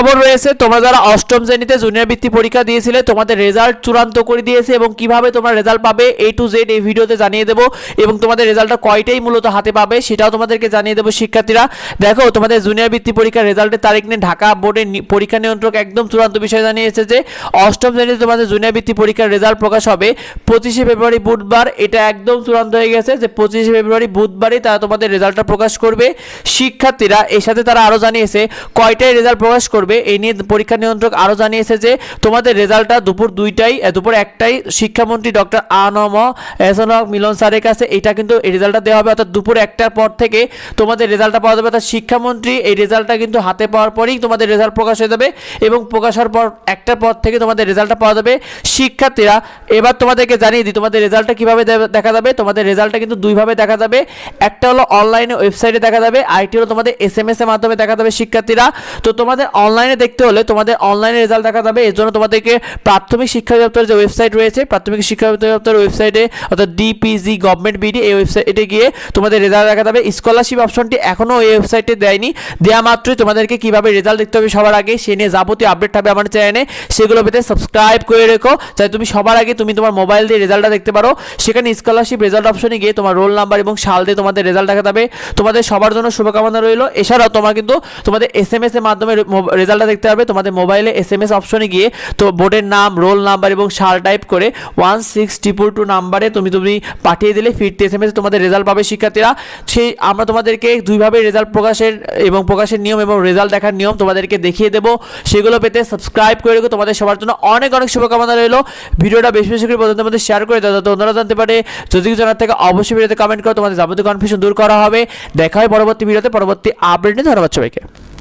খবর রয়েছে, তোমরা যারা অষ্টম শ্রেণীতে জুনিয়র বৃত্তি পরীক্ষা দিয়েছিলে তোমাদের রেজাল্ট চূড়ান্ত করে দিয়েছে এবং কিভাবে তোমরা রেজাল্ট পাবে A to Z এই ভিডিওতে জানিয়ে দেবো এবং তোমাদের রেজাল্টটা কয়টাই মূলত হাতে পাবে সেটাও তোমাদেরকে জানিয়ে দেবো। শিক্ষার্থীরা দেখো, তোমাদের জুনিয়র বৃত্তি পরীক্ষার রেজাল্টের তারিখ নিয়ে ঢাকা বোর্ডের পরীক্ষা নিয়ন্ত্রক একদম চূড়ান্ত বিষয় জানিয়েছে যে অষ্টম শ্রেণীতে তোমাদের জুনিয়র বৃত্তি পরীক্ষার রেজাল্ট প্রকাশ হবে 25শে ফেব্রুয়ারি বুধবার। এটা একদম চূড়ান্ত হয়ে গেছে যে 25শে ফেব্রুয়ারি বুধবারই তারা তোমাদের রেজাল্টটা প্রকাশ করবে। শিক্ষার্থীরা এর সাথে তারা আরও জানিয়েছে কয়টায় রেজাল্ট প্রকাশ করবে এই নিয়ে পরীক্ষা নিয়ন্ত্রক আরও জানিয়েছে যে তোমাদের রেজাল্টটা দুপুর 1টায় শিক্ষামন্ত্রী ডক্টর আনম এহসানুল মিলন স্যারের কাছে এটা কিন্তু এই রেজাল্টটা দেওয়া হবে, অর্থাৎ দুপুর 1টার পর থেকে তোমাদের রেজাল্টটা পাওয়া যাবে। অর্থাৎ শিক্ষামন্ত্রী এই রেজাল্টটা কিন্তু হাতে পাওয়ার পরেই তোমাদের রেজাল্ট প্রকাশ হয়ে যাবে এবং প্রকাশের পর 1টার পর থেকে তোমাদের রেজাল্টটা পাওয়া যাবে। শিক্ষার্থীরা এবার তোমাদেরকে জানিয়ে দিই তোমাদের রেজাল্টটা কীভাবে দেখা যাবে। তোমাদের রেজাল্টটা কিন্তু দুইভাবে দেখা যাবে, একটা হলো অনলাইনে ওয়েবসাইটে দেখা যাবে, আরেকটি হলো তোমাদের SMS এর মাধ্যমে দেখা যাবে। শিক্ষার্থীরা তো তোমাদের অনলাইনে দেখতে হলে তোমাদের অনলাইনে রেজাল্ট দেখা যাবে, এর জন্য তোমাদেরকে প্রাথমিক শিক্ষা অধিদপ্তরের যে ওয়েবসাইট রয়েছে প্রাথমিক শিক্ষা অধিদপ্তরের ওয়েবসাইটে অর্থাৎ DPG গভর্নমেন্ট বিডি এই ওয়েবসাইটে গিয়ে তোমাদের রেজাল্ট দেখা যাবে। স্কলারশিপ অপশনটি এখনও এই ওয়েবসাইটে দেয়নি, দেওয়া মাত্রই তোমাদেরকে কীভাবে রেজাল্ট দেখতে হবে সবার আগে সে নিয়ে যাবতীয় আপডেট হবে আমার চ্যানেলে, সেগুলো পেতে সাবস্ক্রাইব করে রেখো যাতে তুমি সবার আগে তুমি তোমার মোবাইল দিয়ে রেজাল্টটা দেখতে পারো। সেখানে স্কলারশিপ রেজাল্ট অপশনে গিয়ে তোমার রোল নাম্বার এবং সাল দিয়ে তোমাদের রেজাল্ট দেখা যাবে। তোমাদের সবার জন্য শুভকামনা রইল। এছাড়াও তোমার কিন্তু তোমাদের SMS এর মাধ্যমে রেজাল্টটা দেখতে হবে। তোমাদের মোবাইলে SMS অপশনে গিয়ে তো বোর্ডের নাম, রোল নাম্বার এবং সাল টাইপ করে 16222 নাম্বারে তুমি পাঠিয়ে দিলে ফিরতি SMS তোমাদের রেজাল্ট পাবে। শিক্ষার্থীরা আমরা তোমাদেরকে দুইভাবে রেজাল্ট প্রকাশের নিয়ম এবং রেজাল্ট দেখার নিয়ম তোমাদেরকে দেখিয়ে দেবো, সেগুলো পেতে সাবস্ক্রাইব করে রেখো। তোমাদের সবার জন্য অনেক শুভকামনা রইল। ভিডিওটা বেশি বেশি করে বন্ধুদের মধ্যে শেয়ার করে দাও যাতে অন্যরা জানতে পারে। যদি কিছু জানার থেকে অবশ্যই ভিডিওতে কমেন্ট করো, তোমাদের যাবতীয় কনফিউশন দূর করা হবে। দেখা হয় পরবর্তী ভিডিওতে পরবর্তী আপডেট নিয়ে। ধন্যবাদ সবাইকে।